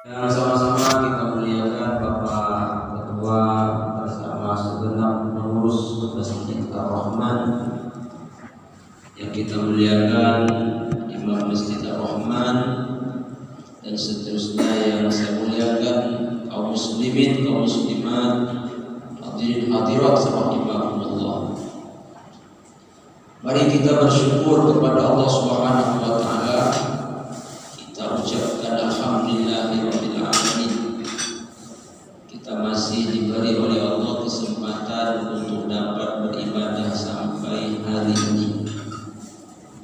Yang sama-sama kita muliakan Bapak Ketua bersama segenap pengurus Masjid Ar-Rahman, yang kita muliakan Imam Masjid Ar-Rahman, dan seterusnya yang saya muliakan kaum muslimin, kaum muslimat, hadirin hadirat rahimakumullah. Mari kita bersyukur kepada Allah Subhanahu wa taala. Kita ucapkan alhamdulillahirabbil alamin. Kita masih diberi oleh Allah kesempatan untuk dapat beribadah sampai hari ini.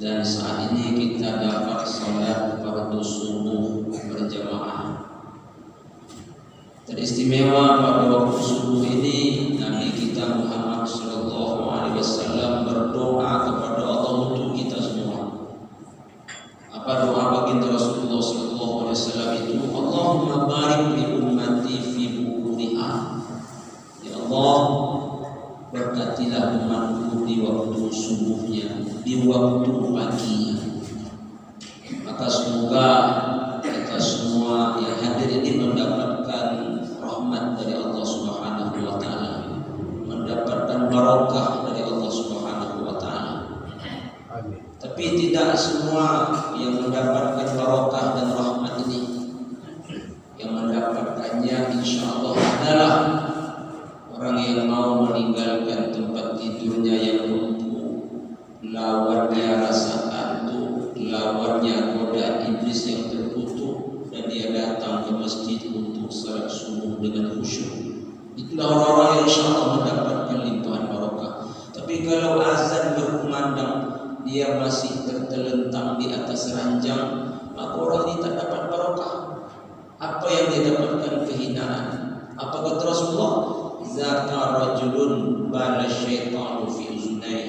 Dan saat ini kita dapat salat fardu subuh berjamaah. Teristimewa pada waktu subuh ini Nabi kita Muhammad sallallahu alaihi wasallam berdoa kepada Allah untuk kita semua. Apa doa baginda Rasulullah sallallahu alaihi wasallam itu? Allahumma barik li ummati fi bukuriha. Ya Allah, berkatilah umatku di waktu subuhnya, di waktu paginya. Maka semoga kita semua yang hadir ini mendapatkan rahmat dari Allah Subhanahu wa taala, mendapatkan barakah dari Allah Subhanahu wa taala. Amin. Tapi tidak semua yang mendapatkan barakah dan rahmat ini. Yang mendapatkannya insyaallah adalah orang yang mau meninggalkan tempat tidurnya yang lumpuh, lawannya rasa kantuk, lawannya goda iblis yang terkutuk, dan dia datang ke masjid untuk salat subuh dengan khusyuk. Itulah orang-orang yang insyaallah mendapatkan limpahan barakah. Tapi kalau azan berkumandang, dia masih tertelentang di atas ranjang, maka orang ini tak dapat barakah. Apa yang dia dapatkan? Kehinaan. Apa kata Rasulullah? Zaka rajulun bala syaitanu fi uzunai.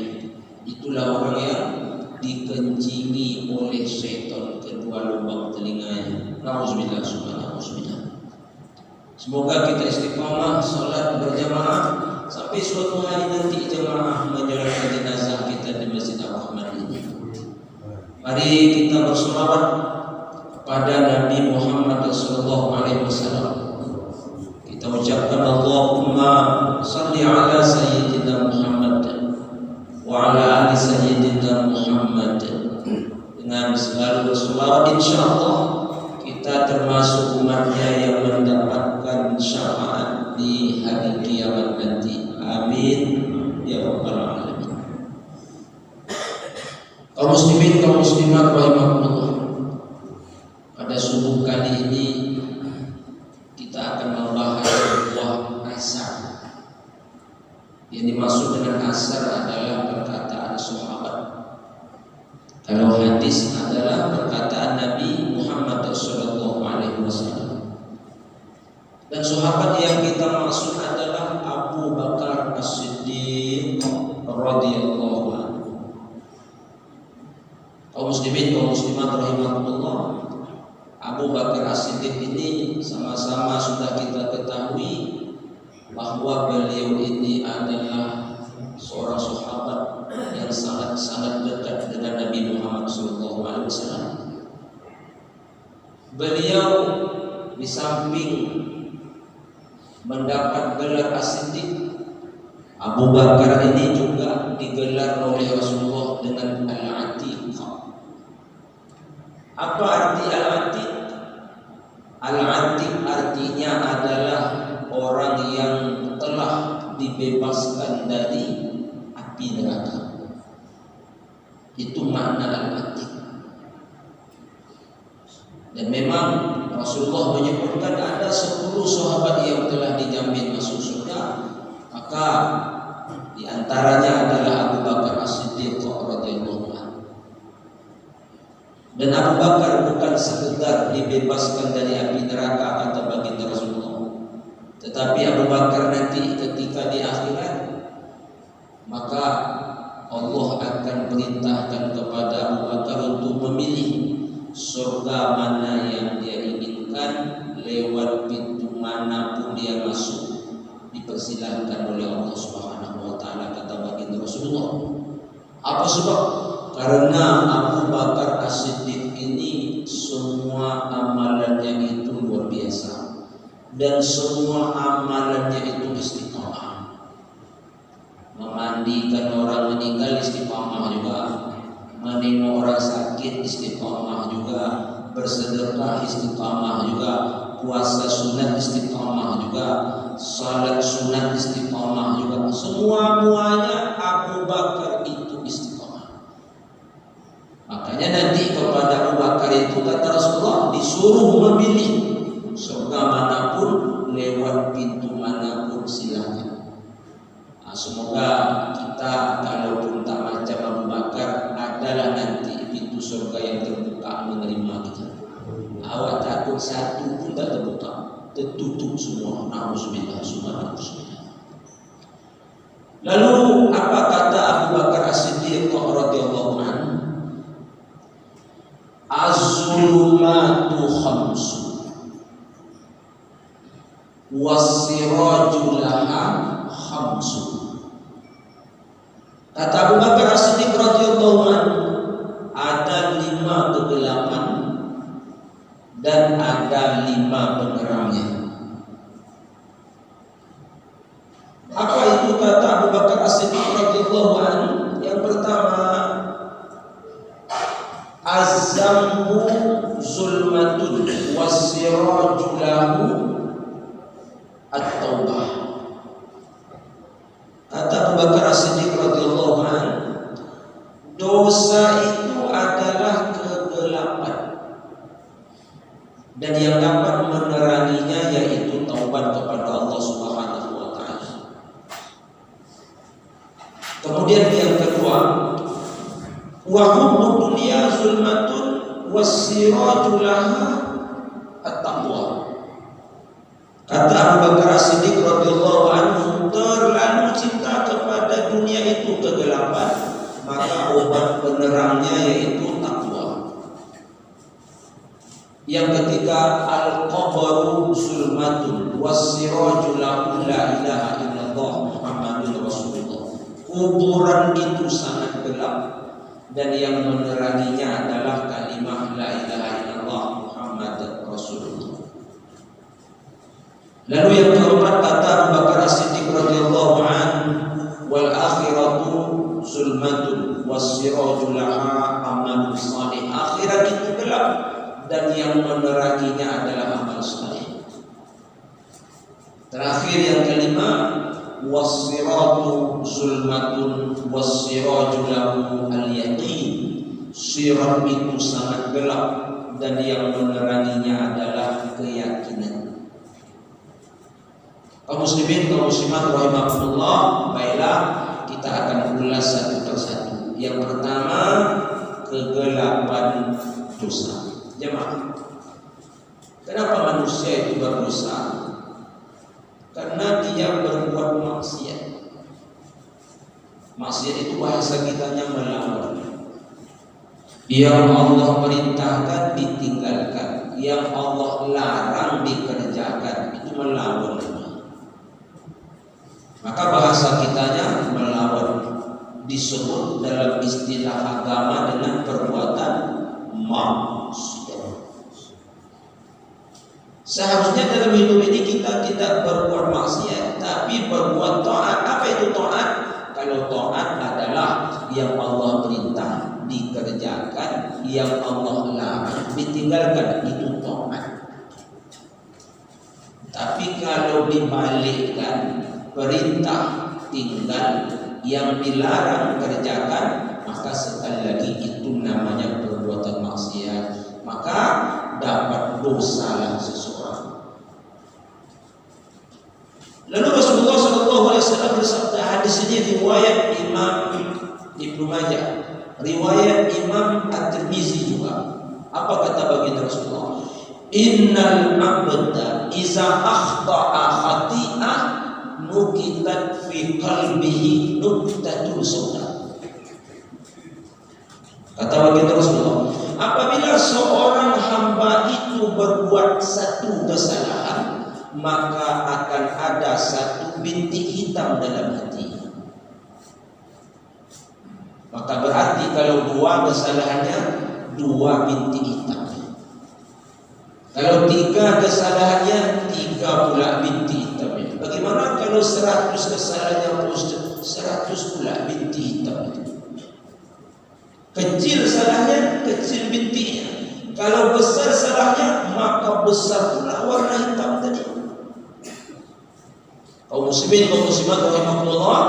Itulah orang yang dikencingi oleh syaitan kedua lubang telinganya. Nauzubillah, subhanallah. Semoga kita istiqamah salat berjamaah sampai suatu hari nanti jamaah menjalankan jenazah kita di Masjid Ar-Rahman ini. Mari kita berselawat kepada Nabi Muhammad sallallahu alaihi wasallam. Kita ucapkan Allahumma salli ala sayyidina Muhammad wa ala ali sayyidina Muhammad. Dengan selalu berselawat, insyaallah kita termasuk umatnya yang mendapatkan syafaat di hari kiamat nanti. Amin ya rabbal alamin. Kaum muslimin, kaum muslimat rahimakumullah. Pada subuh kali ini kita akan membahas sebuah asar. Yang dimaksud dengan asar adalah perkataan sahabat. Kalau hadis adalah perkataan Nabi Muhammad sallallahu alaihi wasallam. Dan sahabat yang kita maksud adalah Abu Bakar As-Siddiq radhiyallahu anhu. Kaum muslimin, kaum muslimat rahimakumullah, Abu Bakar As-Siddiq ini sama-sama sudah kita ketahui bahwa beliau ini adalah seorang sahabat yang sangat-sangat dekat dengan Nabi Muhammad SAW. Beliau di samping mendapat gelar As-Siddiq, Abu Bakar ini juga digelar oleh Rasulullah dengan Al-Atiq. Apa arti Al-Atiq? Al-Atiq artinya adalah orang yang telah dibebaskan dari api neraka. Itu makna Al-Atiq. Dan memang Rasulullah menyebutkan ada 10 sahabat yang telah dijamin masuk surga. Maka di antaranya adalah Abu Bakar As-Siddiq radhiyallahu anhu. Dan Abu Bakar bukan sekedar dibebaskan dari api neraka kata baginda Rasulullah, tetapi Abu Bakar nanti ketika di akhirat, maka Allah akan perintahkan kepada Abu Bakar untuk memilih surga mana yang dia inginkan, lewat pintu manapun dia masuk, dipersilahkan oleh Allah Subhanahu wa taala kata baginda Rasulullah. Apa sebab? Karena Abu Bakar As-Siddiq ini semua amalannya itu luar biasa. dan semua amalannya itu istiqamah. Memandikan orang meninggal istiqamah juga, menengok orang sakit istiqamah juga, bersedekah istiqamah juga, puasa sunat istiqamah juga, salat sunat istiqamah juga. Semua-muanya Abu Bakar itu istiqamah. Makanya nanti kepada Abu Bakar itu kata Rasulullah disuruh memilih surga manapun, lewat pintu manapun silakan. Semoga kita kalaupun tak macam Abu Bakar, adalah nanti pintu surga yang terbuka menerima kita. Awak takut satu pun tak terbuka, tertutup semua. Na'udzubillah, semua na'udzubillah. Lalu apa kata Abu Bakar As-Siddiq radhiyallahu anhu? Az-zulumatu khamsu was-siraju laha khamsu. Kata Abu Bakar As-Siddiq radhiyallahu anhu, ada 5 kegelapan dan ada 5 penerangnya. Apa itu kata Abu Bakar As-Siddiq radhiyallahu anhu? Yang pertama, az-zambu zulmatun was-siraju lahu at-taubah. Kata Abu Bakar As-Siddiq radhiyallahu anhu, dosa itu adalah kegelapan dan yang dapat meneranginya yaitu taubat kepada Allah Subhanahu wa taala. Kemudian yang kedua, wa hubbud dunya zulmatun was-siraju laha at-taqwa. Kata Abu Bakar As-Siddiq radhiyallahu anhu, terlalu cinta kepada dunia itu kegelapan, maka obat penerangnya yaitu takwa. Yang ketiga, al-qabru zulmatun was-siraju lahu la ilaha illallah Muhammadur Rasulullah. Kuburan itu sangat gelap dan yang meneranginya adalah kalimah la ilaha illallah Muhammadur Rasulullah. Lalu yang keempat, kata Abu Bakar As-Siddiq radhiyallahu anhu, wal akhiratu zulmatun was-siraju laha amalun salih. Akhirat itu gelap dan yang meneranginya adalah amal saleh. Terakhir yang kelima, was-siratu zulmatun was-siraju lahu al-yaqin. Sirat itu sangat gelap dan yang meneranginya adalah keyakinan. Kaum muslimin, kaum muslimat rahimakumullah, baiklah kita akan ulas satu persatu. Yang pertama, kegelapan dosa. Jemaah, kenapa manusia itu berdosa? Karena dia berbuat maksiat. Maksiat itu bahasa kitanya melawan. Yang Allah perintahkan ditinggalkan, yang Allah larang dikerjakan, itu melawan. Maka bahasa kitanya melawan, disebut dalam istilah agama dengan perbuatan maksiat. Seharusnya dalam hidup ini kita tidak berbuat maksiat, tapi berbuat taat. Apa itu taat? Kalau taat adalah yang Allah perintah dikerjakan, yang Allah larang ditinggalkan, itu taat. Tapi kalau dibalikkan, perintah tinggal, yang dilarang kerjakan, maka sekali lagi itu namanya perbuatan maksiat. Maka dapat dosalah seseorang. Lalu Rasulullah SAW bersabda, hadis ini riwayat Imam Ibnu Majah, riwayat Imam At-Tirmizi juga. Apa kata baginda Rasulullah? Innal abda iza akhta'a khati'ah nukitat fi qalbihi nuktatul sauda. Kata baginda Rasulullah, apabila seorang hamba itu berbuat satu kesalahan, maka akan ada satu bintik hitam dalam hatinya. Maka berarti kalau dua kesalahannya, dua bintik hitam. Kalau Ketika kesalahannya 3 pula binti hitamnya. Bagaimana kalau 100 kesalahannya Ustaz? 100 pula binti hitam itu. Kecil salahnya, kecil bintinya. Kalau besar salahnya, maka besar pula warna hitam tadi. Kaum muslimin, kaum muslimat rahimahullah,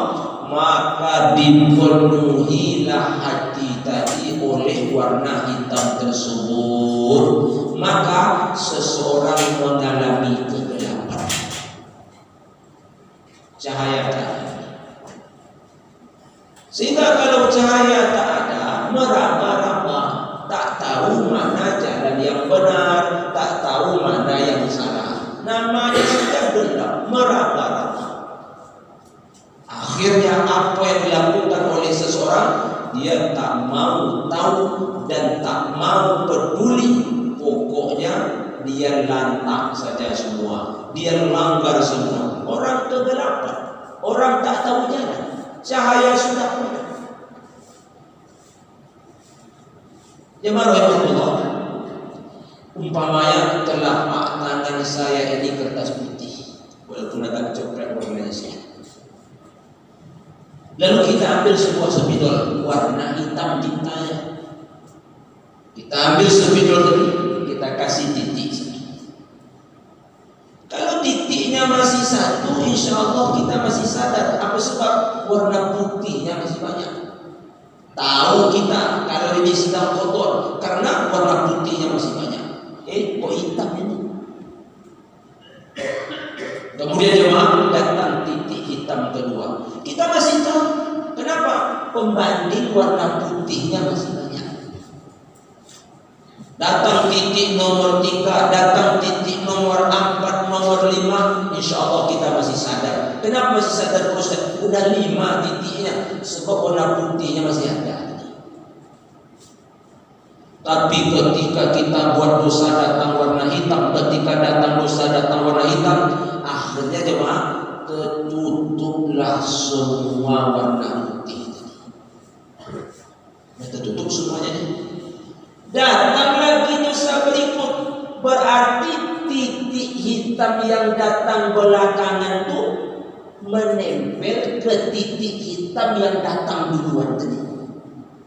maka dipenuhilah hati tadi oleh warna hitam tersebut, maka seseorang mengalami kegelapan. Cahaya tak ada. Sehingga kalau cahaya tak ada, meraba-raba, tak tahu mana jalan yang benar, tak tahu mana yang salah. Namanya sudah gelap, meraba-raba. Akhirnya apa yang dilakukan oleh seseorang, dia tak mau tahu dan tak mau peduli. Pokoknya dia lantak saja semua, dia langgar semua. Orang kegelapan, orang tak tahu jalan. Cahaya sudah ada. Jemaah rahimahullah, umpamanya telapak tangan saya ini kertas putih, walaupun agak coklat warnanya. Lalu kita ambil sebuah spidol warna hitam tintanya. Kita ambil spidol tadi, kita kasih titik. Kalau titiknya masih satu, insya Allah kita masih sadar. Apa sebab? Warna putihnya masih banyak. Tahu kita kalau ini sedang kotor karena warna putihnya masih banyak. Kok hitam ini? Kemudian jemaah datang titik hitam kedua. Kita masih tahu. Kenapa? Pembanding warna putihnya masih banyak. Datang titik nomor 3, datang titik nomor 4, nomor 5, insya Allah kita masih sadar. Kenapa masih sadar Ustaz? Udah 5 titiknya, sebab warna putihnya masih ada. Tapi ketika kita buat dosa datang warna hitam, ketika datang dosa datang warna hitam, akhirnya jemaah tertutuplah semua warna putih. Tertutup semuanya nih. Datang lagi dosa berikut, berarti titik hitam yang datang belakangan itu menempel ke titik hitam yang datang duluan tadi.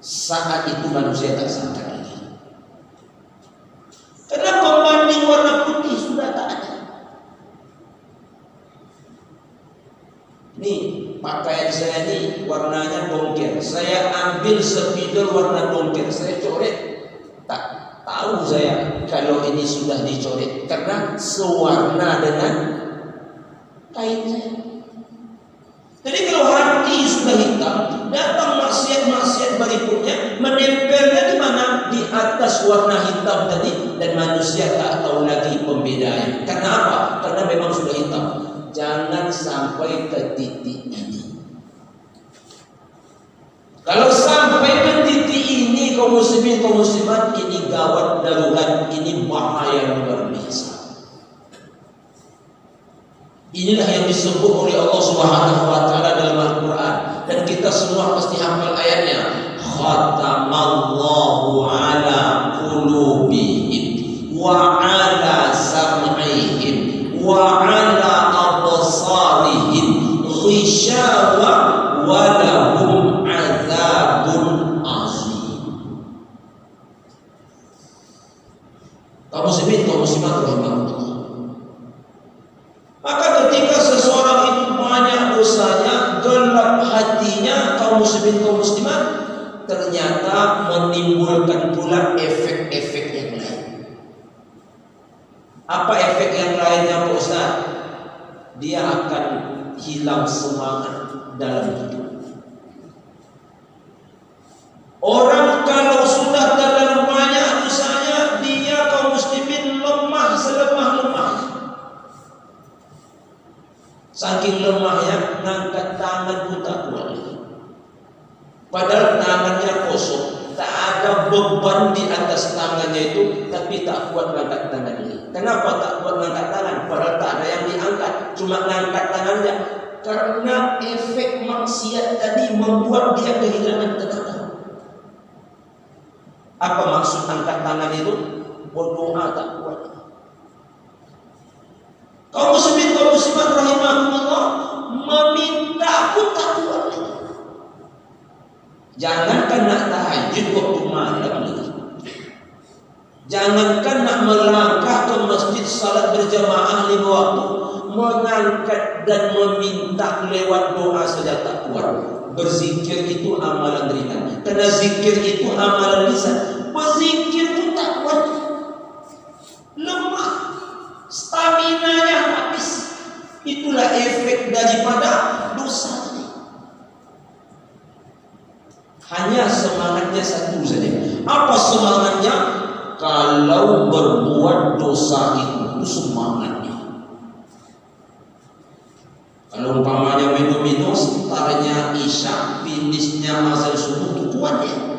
Saat itu manusia tak sadar lagi. Karena pembanding warna putih sudah tak ada. Nih, pakaian saya ini warnanya dongker. Saya ambil spidol warna dongker, saya coret. Tak tahu saya kalau ini sudah dicoret karena sewarna dengan kain saya. Jadi kalau hati sudah hitam, datang maksiat-maksiat berikutnya menempelnya di mana? Di atas warna hitam tadi, dan manusia tak tahu lagi pembedaan. Karena apa? Karena memang sudah hitam. Jangan sampai ke titik ini. Kalau sampai ke titik ini, kaum muslimin, kaum muslimat, ini gawat darurat, ini bahaya luar biasa. Inilah yang disebut oleh Allah Subhanahu wa taala dalam Al-Qur'an, dan kita semua pasti hafal ayatnya. Khatamallahu ala qulubihim wa ala sam'ihim wa ala absarihim ghishawa wa lahum azabun azim. Kaum muslimin, kaum muslimat rahimahullah. Maka ketika seseorang itu banyak dosanya, gelap hatinya, kaum muslimin, kaum muslimat, ternyata menimbulkan pula efek-efek yang lain. Apa efek yang lainnya Pak Ustaz? Dia akan hilang semangat dalam hidup. Orang kalau sudah terlalu banyak dosanya, dia kaum muslimin lemah selemah-lemahnya. Saking lemahnya, ngangkat tangan pun tak kuat lagi. Padahal tangannya kosong, tak ada beban di atas tangannya itu, tapi tak kuat ngangkat tangannya. Kenapa tak kuat ngangkat tangan? Padahal tak ada yang diangkat, cuma ngangkat tangannya. Karena efek maksiat tadi membuat dia kehilangan tenaga. Apa maksud angkat tangan itu? Berdoa tak kuat. Jangankan nak tahajud waktu malam lagi. Jangankan nak melangkah ke masjid salat berjamaah 5 waktu, mengangkat dan meminta lewat doa saja tak kuat. Berzikir itu amalan ringan. Karena zikir itu amalan lisan. Berzikir pun tak kuat. Lemah. Stamina-nya habis. Itulah efek daripada dosa. Hanya semangatnya satu saja. Apa semangatnya? Kalau berbuat dosa itu semangatnya. Kalau umpamanya minum-minum, startnya isya, finishnya azan subuh, itu kuat ya.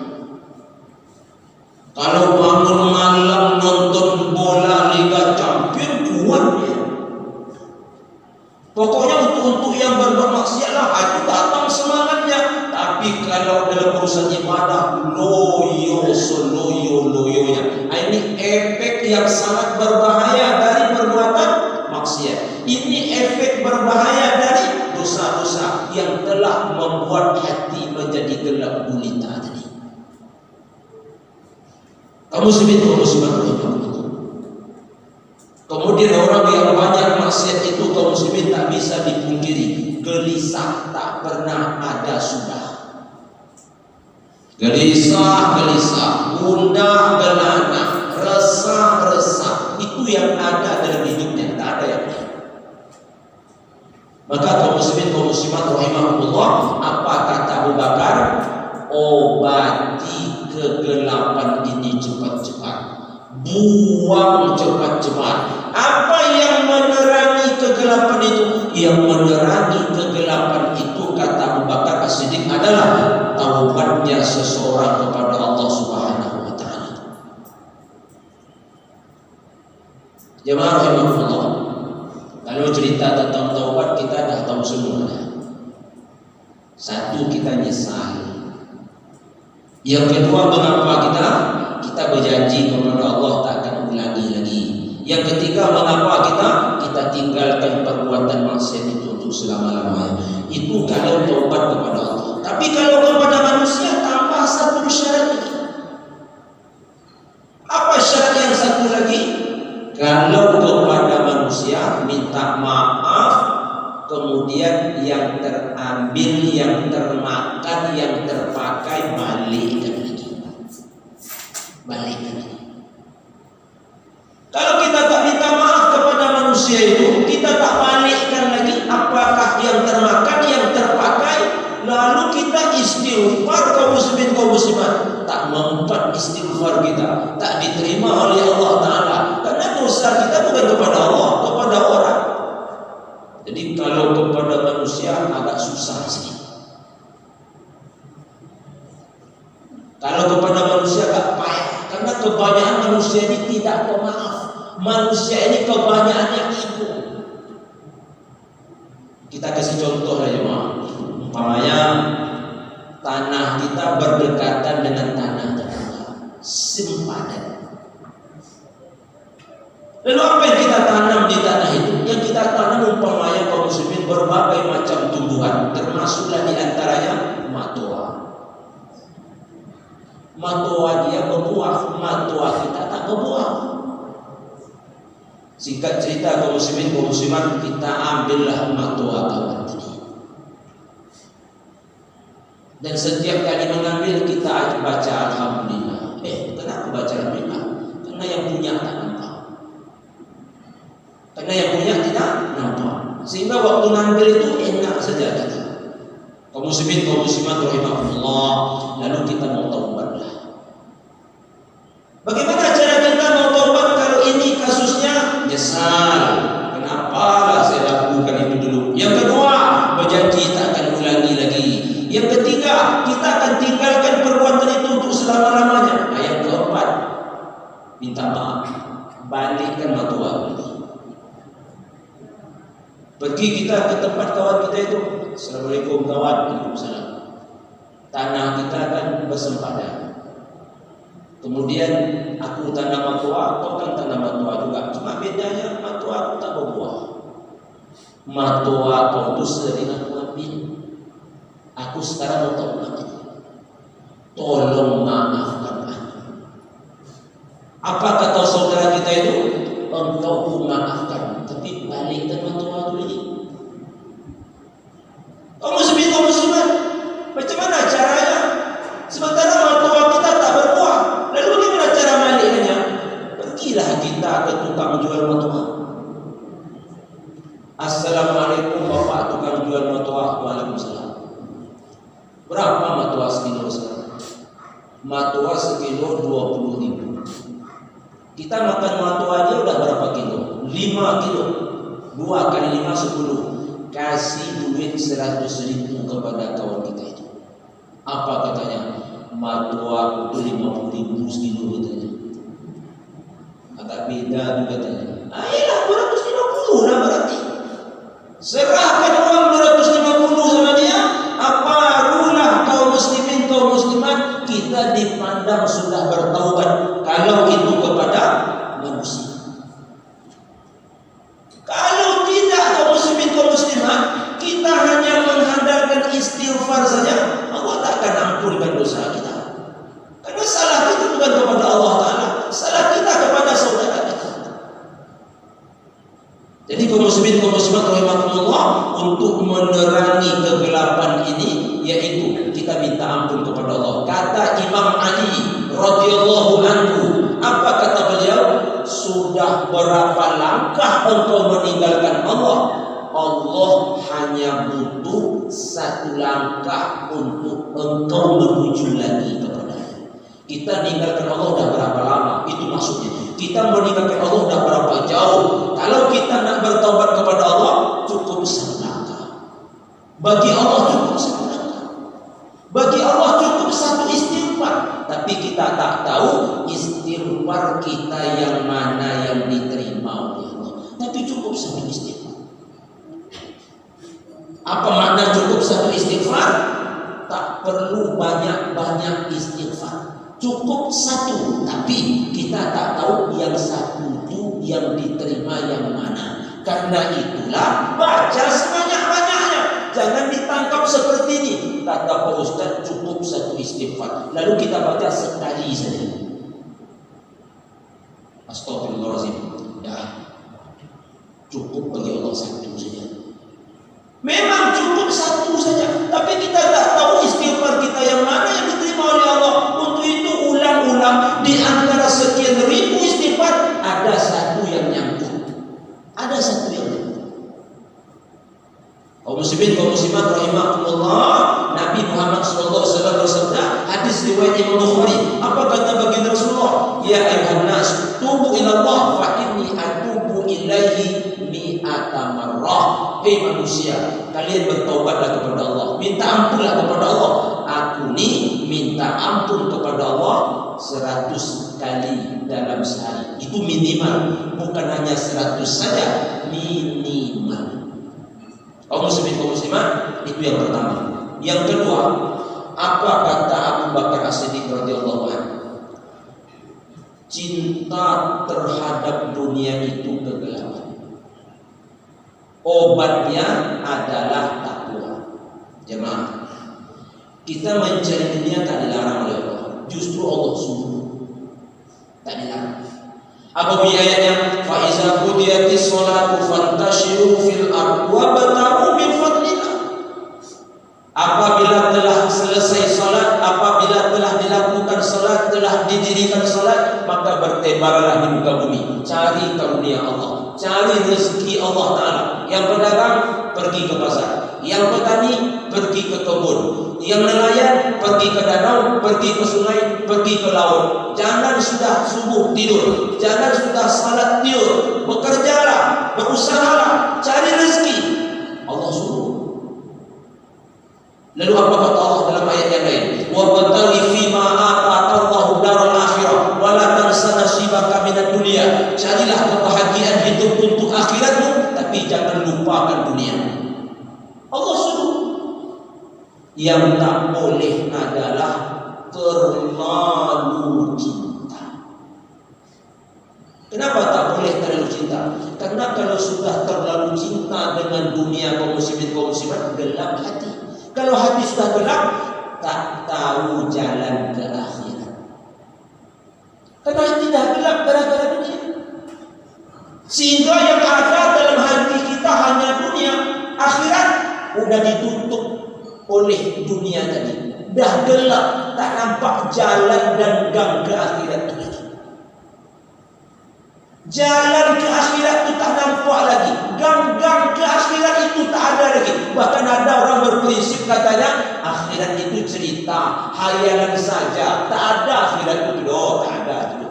Kalau bangun malam nonton bola Liga Champion, kuat ya. Pokoknya untuk yang berbuat maksiat lah, itu datang semangatnya. Tapi kalau dalam urusan ibadah, loyonya. Ini efek yang sangat berbahaya dari perbuatan maksiat. Ini efek berbahaya dari dosa-dosa yang telah membuat hati menjadi gelap gulita tadi. Kamu muslimin. Kemudian orang yang banyak maksiat itu kaum muslimin tak bisa dipungkiri, gelisah tak pernah ada sudah. Gelisah, gundah gelana, resah, itu yang ada dalam hidupnya, tak ada yang lain. Maka kaum muslimat rahimahullah, apa kata Abu Bakar? Obati kegelapan ini cepat-cepat, buang cepat-cepat. Apa yang menerangi kegelapan itu? Yang menerangi kegelapan itu, kata Abu Bakar As-Siddiq, adalah taubatnya seseorang kepada Allah Subhanahu wa taala. Jemaah rahimahullah, kalau cerita tentang taubat kita dah tahu semua. Satu, kita nyesal. Yang kedua, mengapa kita berjanji kepada Allah tak akan ulangi lagi. Yang ketiga, mengapa kita tinggalkan perbuatan maksiat itu untuk selama-lamanya. Itu kalau taubat kepada Allah. Tapi kalau kepada manusia, tambah satu syarat lagi. Apa syarat yang satu lagi? Kalau kepada manusia minta maaf, kemudian yang terambil, yang termakan, yang terpakai balikkan lagi. Kalau kita tak minta maaf kepada manusia itu, kita tak balikkan lagi, apakah yang termakan, yang terpakai, lalu kita istighfar, kaum muslimat, tak mempan istighfar kita, tak diterima oleh Allah Ta'ala, karena dosa kita bukan kepada Allah, kepada orang. Jadi kalau kepada manusia agak susah sih. Kalau kepada manusia agak payah, karena kebanyakan manusia ini tidak pemaaf. Manusia ini kebanyakannya ego. Kita kasih contoh aja, umpamanya tanah kita berdekatan dengan tanah tetangga, sempadan. Lalu apa yang kita tanam di tanah itu? Yang kita tanam umpamanya kaum muslimin berbagai macam tumbuhan, termasuklah di antaranya matoa. Matoa dia berbuah, matoa kita tak berbuah. Singkat cerita kaum muslimin, kaum muslimat, kita ambillah matoa kawan tadi. Dan setiap kali mengambil kita baca alhamdulillah. Kenapa baca alhamdulillah? Karena yang punya tak nampak. Karena yang punya tidak nampak. Sehingga waktu ngambil itu enak saja kita. Kaum muslimin, kaum muslimat rahimahullah, lalu kita mau taubatlah. Bagaimana cara kita mau taubat kalau ini kasusnya nyesal? Kenapa saya lakukan itu dulu? Yang kedua, berjanji tak akan ulangi lagi. Yang ketiga, kita akan tinggalkan perbuatan itu untuk selama-lamanya. Nah, yang keempat, minta maaf, balikkan matoa lagi. Pergi kita ke tempat kawan kita itu, assalamualaikum kawan, waalaikumsalam. Tanah kita akan bersempadan. Kemudian aku tanam matoa, kau kan tanam matoa juga. Cuma bedanya matoa aku tak berbuah. Matoa kau itu sering aku ambil. Aku sekarang mau taubat. tolong maafkan aku. Apa kata saudara kita itu? Engkau pun maafkan, tapi balikkan matu-matu ini. Kaum muslimin, kaum muslimat, macam mana caranya? Sementara matu kita tak berbuah, lalu bagaimana cara baliknya? Pergilah kita ke tukang jual matu. Assalamualaikum bapak tukang jual matuah. Waalaikumsalam. Berapa matuah sekilo sekarang? Matuah sekilo 20.000. Kita makan matuah aja udah berapa kilo? 5 kilo. 2 kali 5 10. Kasih duit 100.000 kepada kawan kita itu. Apa katanya? Matuah itu 50.000 sekilo katanya. Agak beda juga katanya. Ayolah 250 lah berarti. Serahkan uang 250 sama dia. Apa rulah kaum muslimin, kaum muslimat, kita dipandang sudah bertaubat kalau itu kepada manusia. Kalau tidak kaum muslimin, kaum muslimat, kita hanya mengandalkan istighfar saja, Allah tak akan ampunkan dosa kita. Karena salah kita bukan kepada Allah Ta'ala, salah kita kepada saudara kita. Jadi kaum muslimin, kaum muslimat rahimakumullah, untuk menerangi kegelapan ini, yaitu kita minta ampun kepada Allah. Kata Imam Ali radhiyallahu anhu, apa kata beliau? Sudah berapa langkah engkau meninggalkan Allah? Allah hanya butuh 1 langkah untuk engkau menuju lagi kepadanya. Kita meninggalkan Allah sudah berapa lama? Itu maksudnya. Kita meninggalkan Allah sudah berapa jauh? Kalau kita nak bertaubat kepada Allah, cukup 1 langkah. Bagi Allah cukup 1 langkah. Bagi Allah cukup 1 istighfar. Tapi kita tak tahu istighfar kita yang mana yang diterima oleh Allah. Tapi cukup 1 istighfar. Apa makna cukup 1 istighfar? Tak perlu banyak-banyak istighfar. Cukup 1, tapi kita tak tahu yang 1 itu yang diterima yang mana. Karena itulah baca sebanyak-banyaknya. Jangan ditangkap seperti ini. Kata Pak Ustaz cukup 1 istighfar, lalu kita baca sekali saja. Astagfirullahaladzim. Ya, cukup bagi Allah 1 saja. Memang cukup 1 saja, tapi kita tak tahu istighfar kita yang mana yang diterima oleh Allah. Untuk itu ulang-ulang, di antara sekian ribu istighfar ada 1 yang nyangkut. Ada 1 yang nyangkut. Kaum muslimin, kaum muslimat rahimakumullah, Nabi Muhammad SAW bersabda, hadis riwayat Imam Bukhari, apa kata baginda Rasulullah? Ya ayuhan nas, tubu ila Allah fa inni atubu ilaihi mi'ata marrah. Hei manusia, kalian bertaubatlah kepada Allah, minta ampunlah kepada Allah. Aku ni minta ampun kepada Allah 100 kali dalam sehari. Itu minimal, bukan hanya 100 saja, minimal. Kaum muslimin, kaum muslimat, itu yang pertama. Yang kedua, apa kata Abu Bakar As-Siddiq radhiyallahu anhu? Cinta terhadap dunia itu kegelapan. Obatnya adalah takwa. Jemaah, kita mencari dunia tak dilarang oleh Allah. Justru Allah suruh, tak dilarang. Apa bunyi ayatnya? Fa iza qudiyatis sholatu fantashiru fil ardi wabtaghu min fadlillah. Apabila telah selesai salat, apabila telah dilakukan salat, telah didirikan salat, maka bertebarlah di muka bumi, cari karunia Allah, cari rezeki Allah Ta'ala. Yang pedagang pergi ke pasar, yang petani pergi ke kebun, yang nelayan pergi ke danau, pergi ke sungai, pergi ke laut. Jangan sudah subuh tidur, jangan sudah salat tidur. Bekerjalah, berusahalah, cari rezeki. Allah suruh. Lalu apa kata Allah dalam ayat yang lain? Wa bataghi fima ataakallahu daral akhirah wa la tansa nasibaka minad dunya. Carilah kebahagiaan hidup untuk akhiratmu, tapi jangan lupakan dunia. Allah suruh. Yang tak boleh adalah terlalu cinta. Kenapa tak boleh terlalu cinta? Karena kalau sudah terlalu cinta dengan dunia, kaum muslimin, kaum muslimat, gelap hati. Kalau hati sudah gelap, tak tahu jalan ke akhirat. Karena tidak gelap gara-gara dunia. Sehingga yang ada dalam hati kita hanya dunia, akhirat udah ditutup oleh dunia tadi. Dah gelap, tak nampak jalan dan gang ke akhirat itu lagi. Jalan ke akhirat itu tak nampak lagi, gang-gang ke akhirat itu tak ada lagi. Bahkan ada orang berprinsip katanya akhirat itu cerita, hayalan saja, tak ada akhirat itu. Tak ada itu.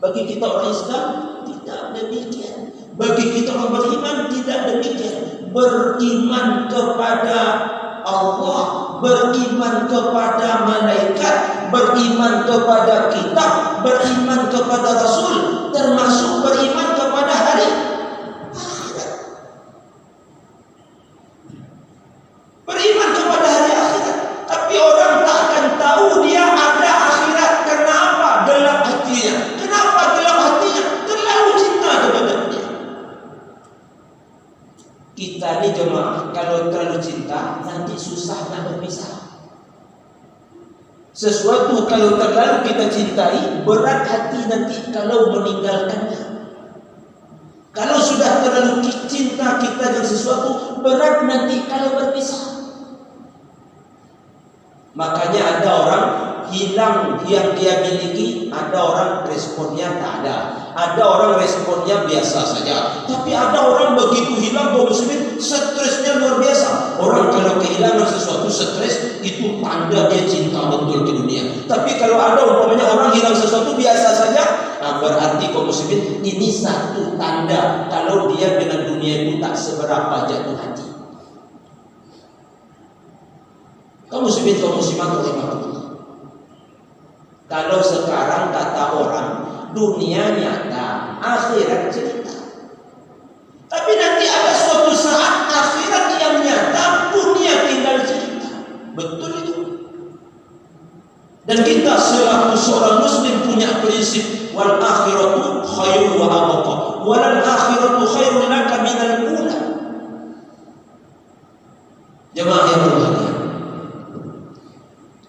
Bagi kita orang Islam tidak demikian. Bagi kita orang beriman tidak demikian. Beriman kepada Allah, beriman kepada malaikat, beriman kepada kitab, beriman kepada Rasul, termasuk beriman kepada hari akhirat. Beriman kepada hari akhirat. Tapi orang tak akan tahu dia ada akhirat. Karena apa? Gelap hatinya. Kenapa gelap hatinya? Terlalu cinta kepada dunia. Kita ni jemaah, kalau terlalu cinta nanti susah nak berpisah. Sesuatu kalau terlalu kita cintai, berat hati nanti kalau meninggalkannya. Kalau sudah terlalu cinta kita dengan sesuatu, berat nanti kalau berpisah. Makanya ada orang hilang yang dia miliki, ada orang responnya tak ada. Ada orang responnya biasa saja. Tapi ada orang begitu hilang kaum muslimin, stresnya luar biasa. Orang kalau kehilangan sesuatu stres, itu tanda dia cinta betul ke dunia. Tapi kalau ada umpamanya orang hilang sesuatu biasa saja, berarti kaum muslimin ini satu tanda kalau dia dengan dunia itu tak seberapa jatuh hati. Kaum muslimin, kaum muslimat rahimahullah. Kalau sekarang kata orang dunia nyata, akhirat cerita. Tapi nanti ada suatu saat akhirat yang nyata, dunia tinggal cerita. Betul itu. Dan kita selaku seorang muslim punya prinsip wal akhiratu khairun wa abqa. Wal akhiratu khairun laka minal ula. Jemaah yang berbahagia.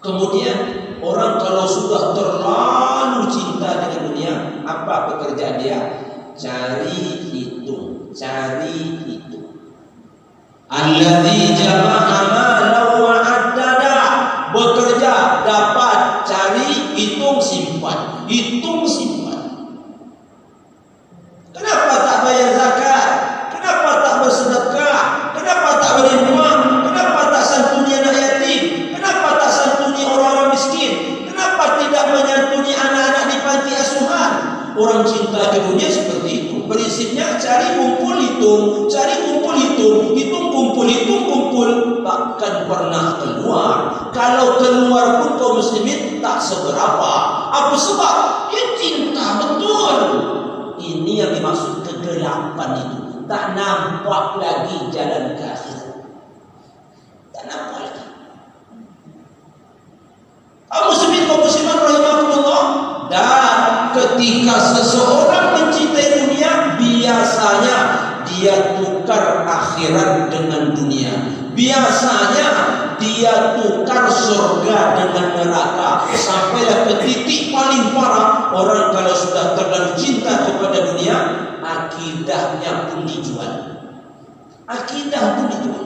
Kemudian orang kalau sudah terlalu cinta dengan dunia, apa pekerjaan dia? Cari hitung, cari hitung. Alladzi jama'a malan wa addada. Bekerja, dapat, cari, hitung, simpan. Hitung, simpan. Kenapa tak bayar zakat? Kenapa tak bersedekah? Kenapa tak beriman? Kenapa tak santuni anak yatim? Kenapa tak santuni orang-orang miskin? Kenapa tidak menyantuni anak-anak di panti asuhan? Orang cinta ke dunia seperti itu. Prinsipnya cari kumpul hitung, cari kumpul hitung, hitung kumpul hitung kumpul, takkan pernah keluar. Kalau keluar pun kaum muslimin tak seberapa. Apa sebab? Dia cinta betul. Ini yang dimaksud kegelapan itu. Tak nampak lagi jalan ke akhirat. Tak nampak lagi. Kaum muslimin, kaum muslimat rahimahullah. Dan ketika seseorang mencintai dunia, biasanya dia tukar akhirat dengan dunia. Biasanya dia tukar surga dengan neraka. Sampailah ke titik paling parah. Orang kalau sudah terlalu cinta kepada dunia, akidahnya pun dijual. Akidah pun dijual.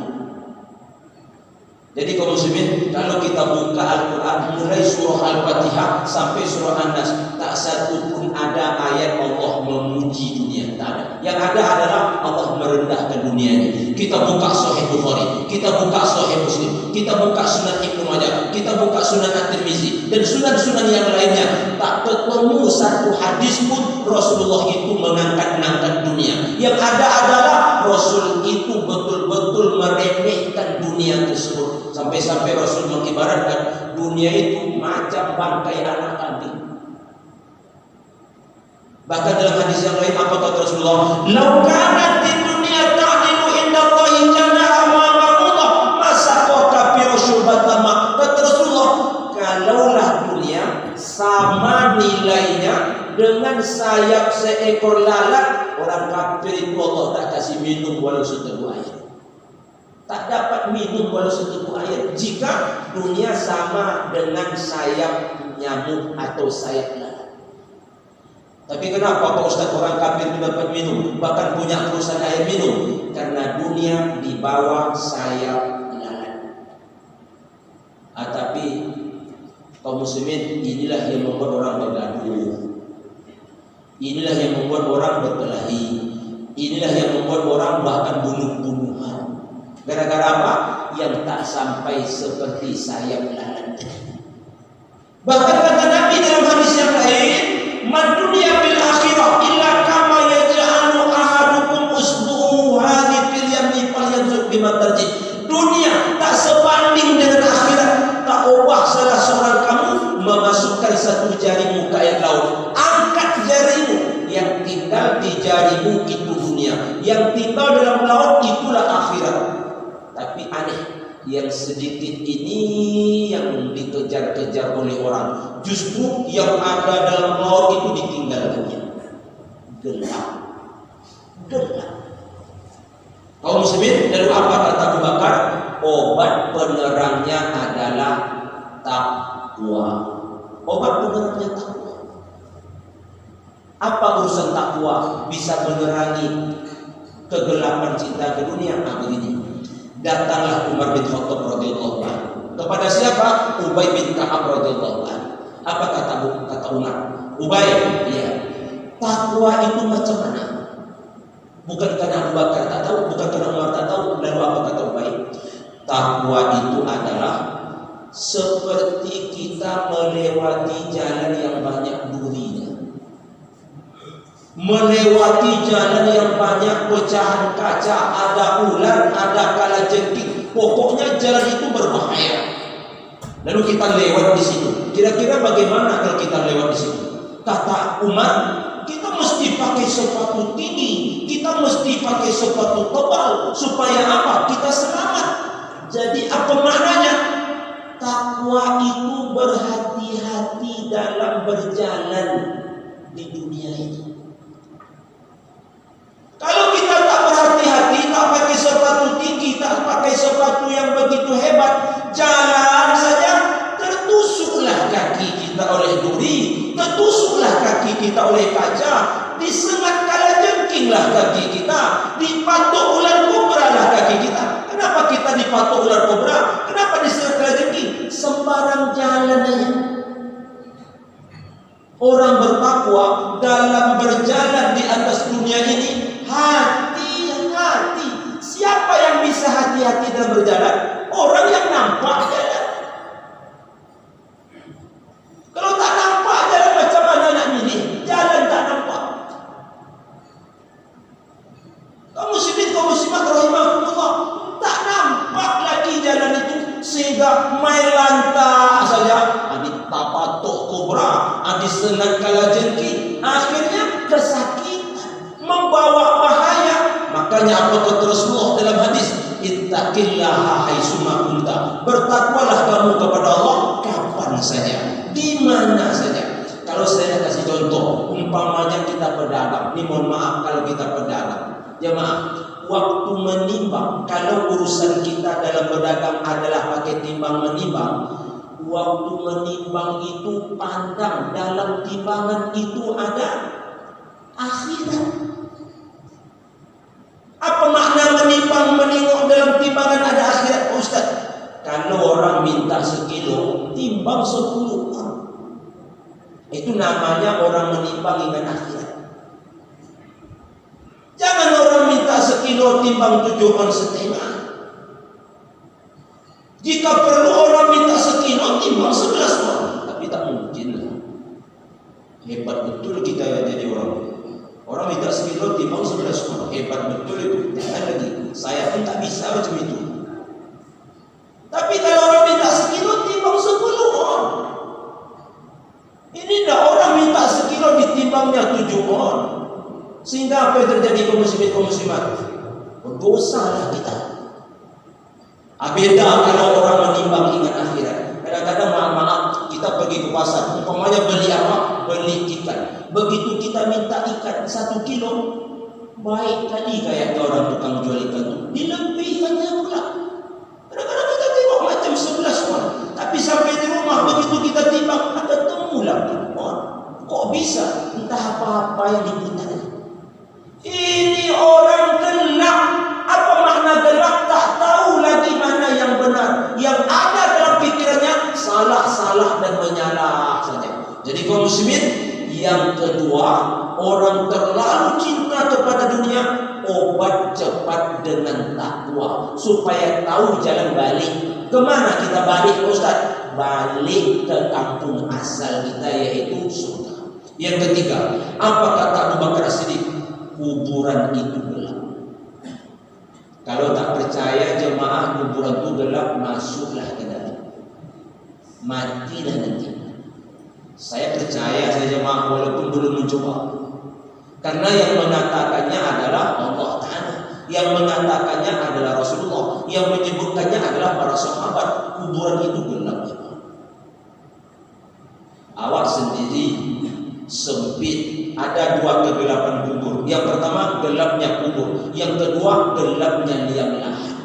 Jadi kaum muslimin, kalau kita buka Al-Quran mulai surah Al-Fatihah sampai surah An-Nas, tak satu pun ada ayat Allah memuji dunia, tak ada. Yang ada adalah Allah merendahkan dunia ini. Kita buka Sahih Bukhari, kita buka Sahih Muslim, kita buka Sunan Ibnu Majah, kita buka Sunan At-Tirmizi dan sunan-sunan yang lainnya, tak ketemu satu hadis pun Rasulullah itu mengangkat dunia. Yang ada adalah Rasul itu betul-betul meremehkan dunia tersebut. Sampai-sampai Rasul mengibaratkan dunia itu macam bangkai anak kambing. Bahkan dalam hadis yang lain apa kata Rasulullah? "Lau kanat dunya ta'dilu indallahi janaha ma ba'udha masaqaka fi syurbatama." Kata Rasulullah, kalaulah dunia sama nilainya dengan sayap seekor lalat, orang kafir itu Allah tak kasih minum walau seteguk air. tak dapat minum walau seteguk air jika dunia sama dengan sayap nyamuk atau sayap lalat. Tapi kenapa Pak Ustaz orang kafir itu dapat minum, bahkan punya perusahaan air minum? Karena dunia di bawah sayap lalat. Tapi kaum muslimin, inilah yang membuat orang bergaduh, inilah yang membuat orang berkelahi, inilah yang membuat orang bahkan bunuh-bunuhan. Gara-gara apa? Yang tak sampai seperti sayap lalat. Bahkan kata Nabi dalam hadis yang lain, "Man dunya bil akhirah illa kama yaj'alu ahadukum usbu'u hadhi fil yamni falyanzur bima tarji." Dunia tak sebanding dengan akhirat. Tak ubah salah seorang kamu memasukkan satu jarimu ke air laut. Angkat jarimu, yang tinggal di jarimu itu dunia, yang tinggal dalam laut itulah akhirat. Tapi aneh, yang sedikit ini yang dikejar-kejar oleh orang, justru yang ada dalam laut itu ditinggalkannya. Gelap. Kaum muslimin, lalu apa kata Abu Bakar? Obat penerangnya adalah takwa. Obat penerangnya takwa. Apa urusan takwa bisa menerangi kegelapan cinta ke dunia? Begini. Datanglah Umar bin Khattab radhiyallahu anhu kepada siapa? Ubay bin Ka'ab radhiyallahu anhu. Apa kata Umar? Ubay, ya, takwa itu macam mana? Bukan karena Abu Bakar tak tahu, bukan karena Umar tak tahu. Lalu apa kata Ubay? Takwa itu adalah seperti kita melewati jalan yang banyak durinya, melewati jalan yang banyak pecahan kaca, ada ular, ada kalajengking. Pokoknya jalan itu berbahaya. Lalu kita lewat di situ. Kira-kira bagaimana kalau kita lewat di situ? Kata Umar, kita mesti pakai sepatu tinggi, kita mesti pakai sepatu tebal. Supaya apa? Kita selamat. Jadi apa maknanya? Takwa itu berhati-hati dalam berjalan di dunia ini. Kalau kita tak berhati-hati, tak pakai sepatu tinggi, tak pakai sepatu yang begitu hebat, jalan saja tertusuklah kaki kita oleh duri, tertusuklah kaki kita oleh kaca, disengat kalajengkinglah kaki kita, dipatok ular kobra lah kaki kita. Kenapa kita dipatok ular kobra? Kenapa disengat kalajengking? Sembarang jalan aja. Orang bertakwa dalam berjalan di atas dunia ini hati-hati. Siapa yang bisa hati-hati dalam berjalan? Orang yang nampak jalan. Kalau tak nampak jalan, macam mana nak milih? Jalan tak nampak. Kaum muslimin, kaum muslimat rahimahumullah, tak nampak lagi jalan itu, sehingga main lantak saja. Dipatok kobra, disengat kalajengking, akhirnya kesakitan, membawa bahaya. Makanya apa kata Rasulullah dalam hadis? Ittaqillaha haitsuma kunta. Bertakwalah kamu kepada Allah kapan saja, di mana saja. Kalau saya kasih contoh, umpamanya kita pedagang. Ini mohon maaf kalau kita pedagang. Jemaah, waktu menimbang, kalau urusan kita dalam berdagang adalah pakai timbang menimbang, waktu menimbang itu pandang dalam timbangan itu ada akhirat. Apa makna menimbang menengok dalam timbangan ada akhirat, Ustaz? Kalau orang minta sekilo, timbang 10 on. Itu namanya orang menimbang dengan akhirat. Jangan orang minta sekilo timbang 7 on setengah. Jika perlu orang minta sekilo timbang 11 on. Tapi tak mungkin lah. Hebat betul kita jadi orang. Orang minta sekilo timbang 11 on. Hebat betul itu. Jangan lagi. Saya pun tak bisa macam itu. Tapi kalau orang minta sekilo timbang 10 on. Ini dah orang minta sekilo ditimbangnya 7 on. Sehingga apa yang terjadi kaum muslimin kaum muslimat? Berdosalah kita. Beda kalau orang menimbang ingat akhirat. Kadang-kadang maaf kita pergi ke pasar, umpamanya beli apa? Beli ikan. Begitu kita minta ikan 1 kilo, baik kali kayak orang tukang jual ikan itu, dilebihkannya pula. yang diputar. Ini orang gelap. Apa makna gelap? Tak tahu lagi mana yang benar. Yang ada dalam pikirannya salah-salah dan menyalah saja. Jadi kaum muslimin, yang kedua, orang terlalu cinta kepada dunia, obat cepat dengan takwa supaya tahu jalan balik. Kemana kita balik, Ustaz? Balik ke kampung asal kita, yaitu surga. Yang ketiga, apa kata Abu Bakar As-Siddiq? Kuburan itu gelap. Kalau tak percaya jemaah kuburan itu gelap, masuklah ke dalam. Matilah nanti. Saya percaya saya jemaah walaupun belum mencoba. Karena yang mengatakannya adalah Allah Ta'ala, yang mengatakannya adalah Rasulullah, yang menyebutkannya adalah para sahabat. Kuburan itu gelap. Awak sendiri sempit. Ada dua kegelapan kubur. Yang pertama gelapnya kubur, yang kedua gelapnya liang lahat.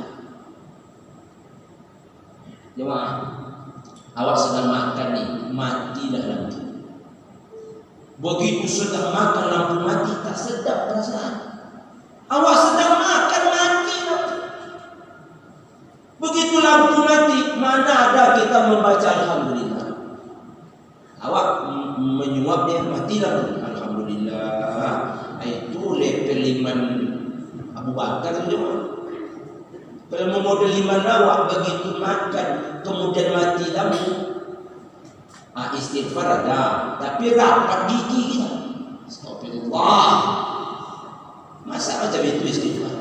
Jemaah, awak sedang makan nih, matilah lampu. Begitu sedang makan lampu mati, tak sedap perasaan. Awak sedang makan, mati lampu. Begitu lampu mati, mana ada kita membaca alhamdulillah. Awak menyuap dia, mati lampu. Alhamdulillah. Itu level iman Abu Bakar itu. Kalau model iman awak begitu makan kemudian mati lampu, istighfar ada, tapi rapat gigi kita. Astagfirullah. Masa macam itu istighfar?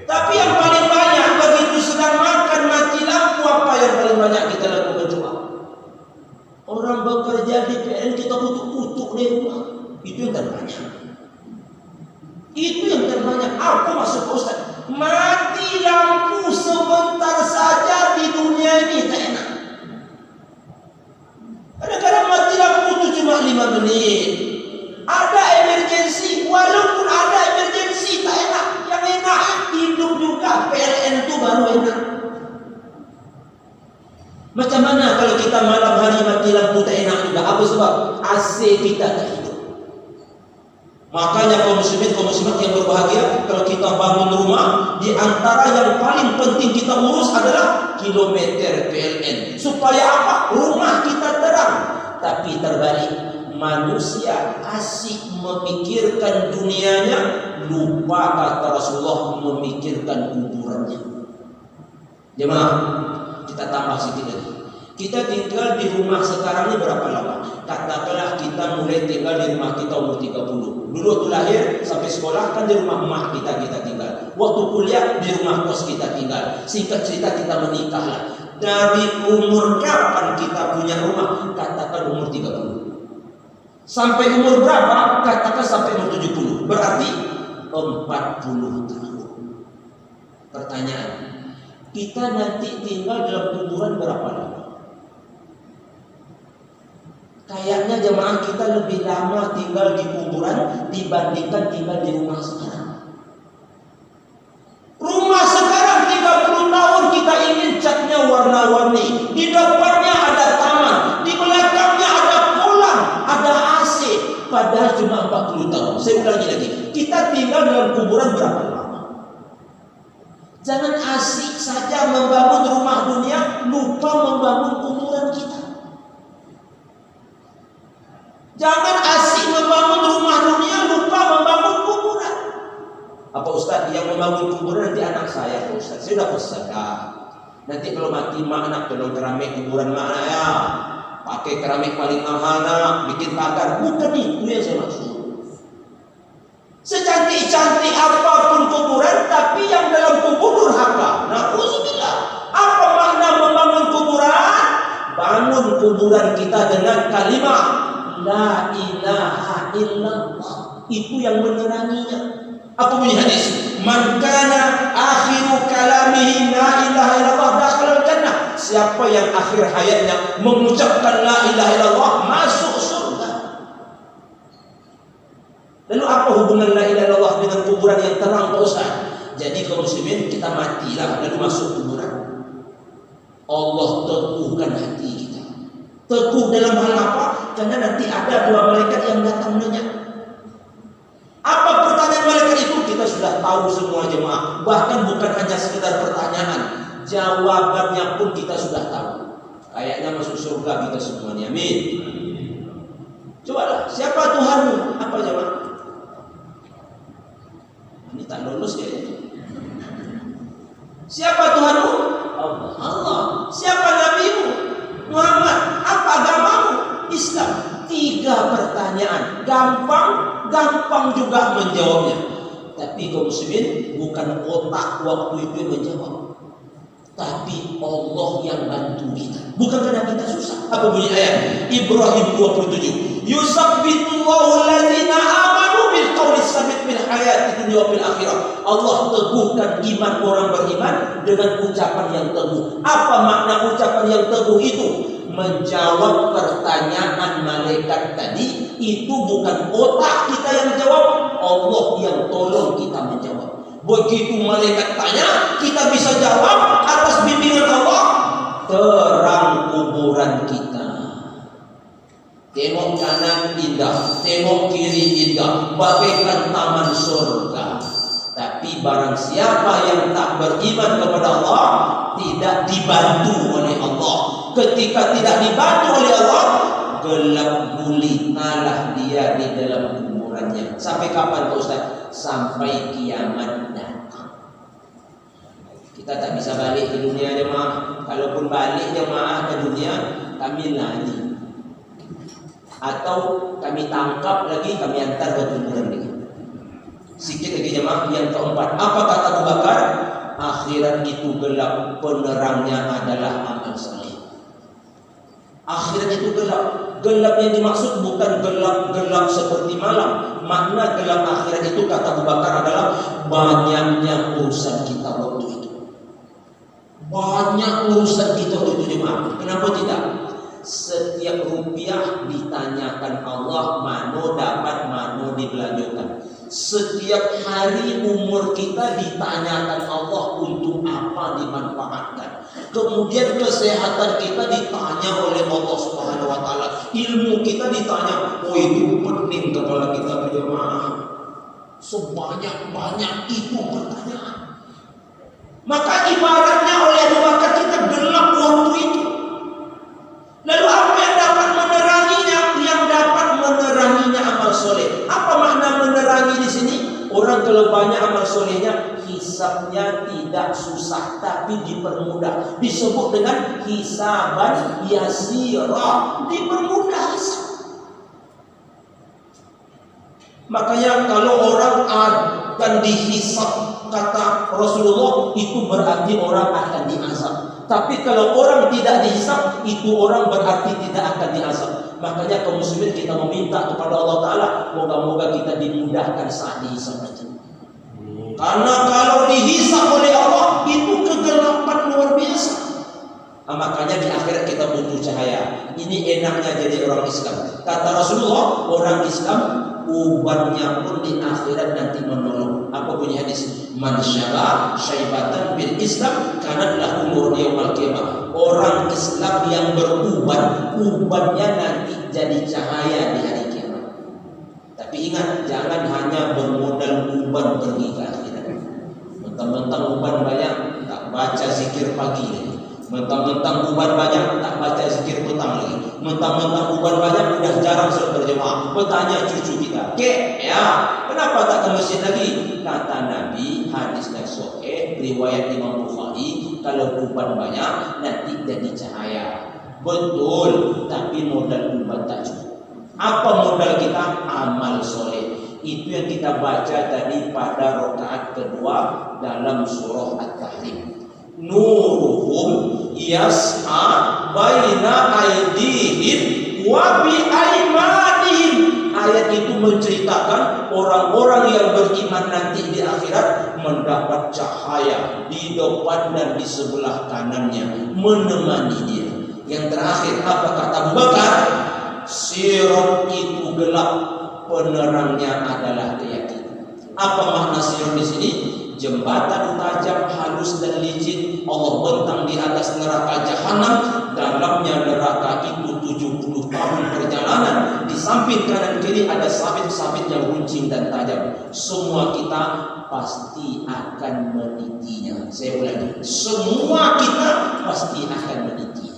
Tapi yang paling banyak begitu sedang makan mati lampu, apa yang paling banyak kita lakukan coba? Orang bekerja di PLN kita kutuk-kutuk di rumah. Itu yang terbanyak. Itu yang terbanyak. Apa maksud Ustaz? Mati lampu sebentar saja di dunia ini tak enak. Kadang-kadang mati lampu itu cuma 5 menit. Ada emergensi, walaupun ada emergensi tak enak. Yang enak hidup juga PLN itu baru enak. Macam mana kalau kita malam hari mati lampu tak enak juga? Apa sebab? AC kita tak hidup. Makanya kaum muslimat yang berbahagia, kalau kita bangun rumah, di antara yang paling penting kita urus adalah kilometer PLN. Supaya apa? Rumah kita terang. Tapi terbalik, manusia asik memikirkan dunianya, lupa kata Rasulullah memikirkan kuburannya. Jemaah, kita tambah sedikit lagi. Kita tinggal di rumah sekarang ini berapa lama? Katakanlah kita mulai tinggal di rumah kita umur 30. Dulu waktu lahir sampai sekolah kan di rumah emak kita tinggal. Waktu kuliah di rumah kos kita tinggal. Singkat cerita kita menikah lah. Dari umur kapan kita punya rumah? Katakan umur 30. Sampai umur berapa? Katakan sampai umur 70. Berarti 40 tahun. Pertanyaan, kita nanti tinggal dalam kuburan berapa lama? Kayaknya jemaah kita lebih lama tinggal di kuburan dibandingkan tinggal di rumah sekarang. Rumah sekarang 30 tahun kita ingin catnya warna-warni. Di depannya ada taman, di belakangnya ada kolam, ada AC. Padahal cuma 40 tahun. Saya ulangi lagi, kita tinggal dalam kuburan berapa lama? Jangan asik saja membangun rumah dunia, lupa membangun kuburan kita. Jangan asik membangun rumah dunia, lupa membangun kuburan. Apa Ustaz, yang membangun kuburan nanti anak saya, Ustaz? Saya sudah pesan. Nanti kalau mati mak nak tolong keramik kuburan mak ya. Pakai keramik paling mahal nak, bikin pagar. Bukan itu yang saya maksud. Secantik-cantik apapun kuburan, tapi yang dalam kubur durhaka. Na'udzubillah. Apa makna membangun kuburan? Bangun kuburan kita dengan kalimat La ilaha illallah. Itu yang meneranginya. Apa bunyi hadis? Man kana akhiru kalamihi la ilaha illallah dakhala jannah. Siapa yang akhir hayatnya mengucapkan la ilaha illallah, masuk surga. Lalu apa hubungan la ilaha illallah dengan kuburan yang terang, Pak Ustaz? Jadi kaum muslimin, kita matilah lalu masuk kuburan. Allah teguhkan hati kita. Teguh dalam hal apa? Karena nanti ada dua malaikat yang datang menanya. tahu semua jemaah. Bahkan bukan hanya sekedar pertanyaan, jawabannya pun kita sudah tahu. Kayaknya masuk surga kita semuanya. Amin. Cobalah, siapa Tuhanmu? Apa jemaah? Ini tak lulus kayaknya. Siapa Tuhanmu? Allah. Allah. Siapa nabimu? Muhammad. Apa agamamu? Islam. 3 pertanyaan, gampang juga menjawabnya. Tapi kaum muslimin, bukan otak waktu itu yang menjawab, tapi Allah yang bantu kita. Bukan karena kita susah. Apa bunyi ayat? Ibrahim 27. Yusabbitullahu allazina amanu bil qawli tsabit fil hayati dunya wal akhirah. Allah teguhkan iman orang beriman dengan ucapan yang teguh. Apa makna ucapan yang teguh itu? Menjawab pertanyaan malaikat tadi. Itu bukan otak kita yang jawab, Allah yang tolong kita menjawab. Begitu malaikat tanya, kita bisa jawab atas bimbingan Allah. Terang kuburan kita. Tengok kanan indah, tengok kiri indah, bagaikan taman surga. Tapi barang siapa yang tak beriman kepada Allah, tidak dibantu oleh Allah. Ketika tidak dibantu oleh Allah, gelap gulitalah dia di dalam kuburannya. Sampai kapan Pak Ustaz? Sampai kiamat datang. Kita tak bisa balik ke dunia jemaah. Kalaupun balik jemaah ke dunia, kami lari. Atau kami tangkap lagi, kami antar ke kuburan lagi. Sikit lagi jemaah. Yang keempat, apa kata Abu Bakar? Akhirat itu gelap, penerangnya adalah amal saleh. Akhirat itu gelap. Gelap yang dimaksud bukan gelap seperti malam. Makna gelap akhirat itu kata Abu Bakar adalah banyaknya urusan kita waktu itu. Banyak urusan kita waktu itu jemaah. Kenapa tidak? Setiap rupiah ditanyakan Allah, mano dapat, mano dibelanjakan. Setiap hari umur kita ditanyakan Allah untuk apa dimanfaatkan. Kemudian kesehatan kita ditanya oleh Allah Subhanahu wa taala. Ilmu kita ditanya, oh itu pening kepala kita berjemaah. Sebanyak-banyak itu pertanyaan. Maka ibaratnya oleh Abu Bakar kita gelap waktu itu. Lalu apa yang dapat meneranginya? Yang dapat meneranginya amal soleh. Apa makna menerangi di sini? Orang kalau banyak amal solehnya, hisabnya tidak susah, tapi dipermudah. Disebut dengan hisaban yasirah, dipermudah hisab. Makanya kalau orang akan dihisab, kata Rasulullah, itu berarti orang akan diazab. Tapi kalau orang tidak dihisab, itu orang berarti tidak akan diazab. Makanya kaum muslimin kita meminta kepada Allah Ta'ala, moga-moga kita dimudahkan saat dihisab nanti. Karena kalau dihisab oleh Allah, itu kegelapan luar biasa. Makanya di akhirat kita butuh cahaya. Ini enaknya jadi orang Islam. Kata Rasulullah, orang Islam ubannya pun di akhirat nanti menolong. Apa bunyi hadis? Man syaba syaibatan bil Islam kanatlah umur yaumil qiyamah. Orang Islam yang beruban, ubannya nanti jadi cahaya di hari kiamat. Tapi ingat, jangan hanya bermodal uban pergi ke akhirat. Mentang-mentang uban banyak, tak baca zikir pagi lagi. Mentang-mentang uban banyak, tak baca zikir petang lagi. Mentang-mentang uban banyak, udah jarang sholat berjemaah. Bertanya cucu kita, ya, kenapa tak ke masjid lagi? Kata Nabi, hadisnya sahih, riwayat Imam Bukhari, kalau uban banyak, nanti jadi cahaya. Betul, tapi modal uban tak cukup. Apa modal kita? Amal soleh. Itu yang kita baca tadi pada rakaat kedua dalam surah At-Tahrim. Nuruhum yas'a baina aydihim wa bi aymanihim. Ayat itu menceritakan orang-orang yang beriman nanti di akhirat mendapat cahaya di depan dan di sebelah kanannya menemani dia. Yang terakhir apa kata Abu Bakar? Sirat itu gelap, penerangnya adalah keyakinan. Apa makna sirat di sini? jembatan tajam, halus dan licin, Allah bentang di atas neraka jahanam. Dalamnya neraka itu 70 tahun perjalanan. Di samping kanan kiri ada sabit-sabit yang runcing dan tajam. Semua kita pasti akan menitinya. Saya ulangi, semua kita pasti akan meniti.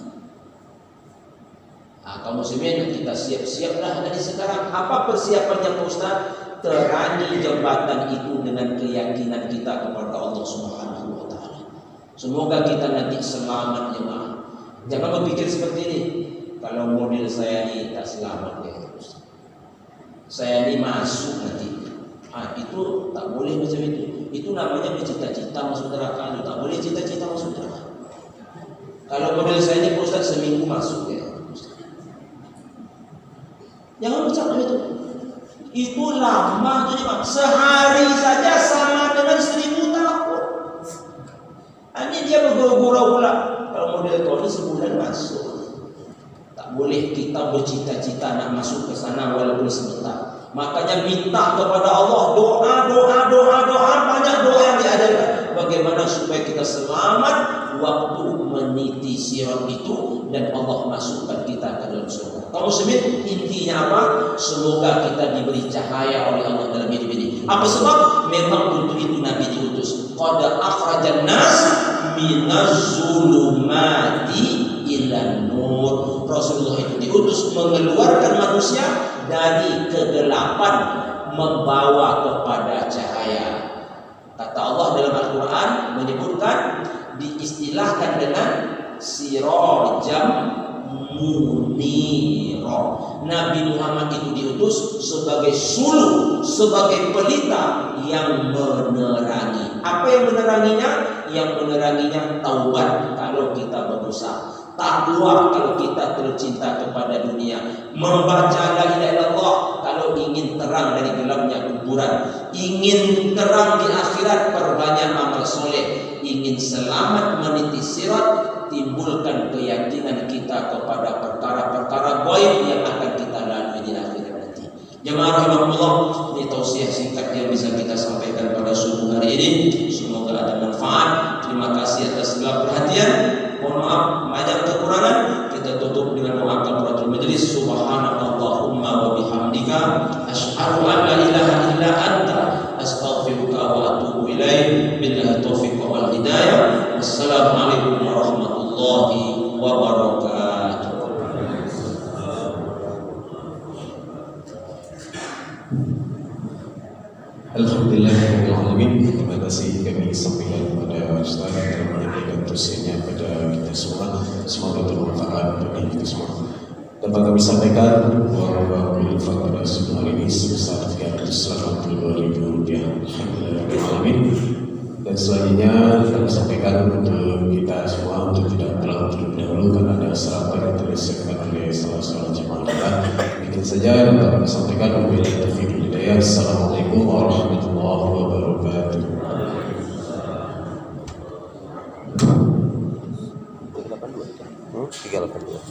Kaum muslimin, kita siap-siaplah dari sekarang. Apa persiapannya Pak Ustaz? Terangi jembatan itu dengan keyakinan kita kepada Allah Subhanahu wa taala. Semoga kita nanti selamat jemaah. Jangan berpikir seperti ini. Kalau model saya ini tak selamat ya Ustaz, saya ini masuk nanti. Itu tak boleh macam itu. Itu namanya bercita-cita masuk neraka. Itu tak boleh cita-cita masuk neraka. Kalau model saya ini Ustaz seminggu masuk ya Ustaz. Jangan bercakap itu. Itu lama tuh Pak. Sehari saja sama dengan 1000 tahun. Ini dia bergurau-gurau pula. Kalau model Tony sebulan masuk. Tak boleh kita bercita-cita nak masuk ke sana walaupun sebentar. Makanya minta kepada Allah doa, banyak doa yang diadakan. Bagaimana supaya kita selamat waktu meniti sirat itu dan Allah masukkan kita ke dalam surga. Kaum muslimin, intinya apa? Semoga kita diberi cahaya oleh Allah dalam hidup ini. Apa sebab? Memang untuk itu Nabi diutus. Qad akhrajan nas minaz zulumati ilan nur. Rasulullah itu diutus mengeluarkan manusia dari kegelapan membawa kepada cahaya. Kata Allah dalam Al-Quran menyebutkan, diistilahkan dengan sirajam munira. Nabi Muhammad itu diutus sebagai suluh, sebagai pelita yang menerangi. Apa yang meneranginya? Yang meneranginya taubat kalau kita berdosa, takwa kalau kita tercinta kepada dunia, membaca la ilaha illallah kalau ingin terang dari gelapnya kuburan, ingin terang di akhirat perbanyak amal soleh, ingin selamat meniti sirat, timbulkan keyakinan kita kepada perkara-perkara gaib yang akan kita lalui di akhirat nanti. Jemaah rahimahullah, ini tausiah singkat yang bisa kita sampaikan pada subuh hari ini. Semoga ada manfaat. Terima kasih atas segala perhatian. Mohon maaf banyak kekurangan. Kita tutup dengan doa kafaratul majelis. Subhanakallahumma wa bihamdika asyhadu an la ilaha illa anta astaghfiruka wa atubu ilaik. Billahi taufiq wal hidayah. Wassalamualaikum warahmatullahi wabarakatuh. Alhamdulillahirrahmanirrahim. Terima kasih kami sampaikan kepada Ustaz yang menyampaikan tausiahnya kepada kita semua. Semoga bermanfaat bagi kita semua. Dapat kami sampaikan bahwa infak pada subuh hari ini sebesar Rp382.000. Alhamdulillahirrahmanirrahim. Dan selanjutnya kami sampaikan untuk kita semua untuk tidak pulang terlebih dahulu karena ada sarapan yang telah disiapkan oleh salah seorang jemaah kita. Mungkin saja dapat kami sampaikan wabillahi taufiq wal hidayah. Assalamualaikum warahmatullahi wabarakatuh. Tiga delapan dua.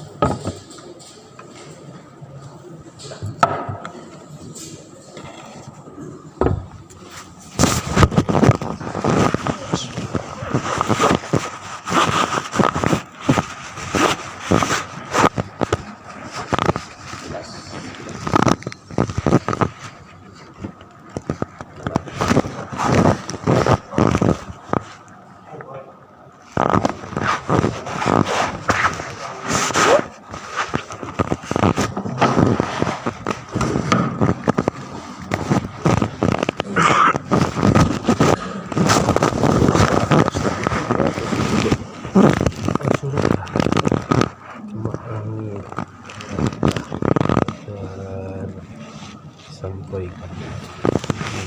Sampaikan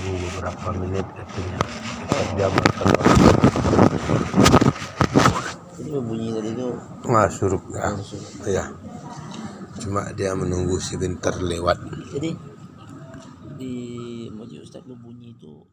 beberapa menit katanya terjamkan. Jadi berbunyi tadi itu Suruh ya. Cuma dia menunggu sebentar lewat. jadi di Masjid Ustaz berbunyi itu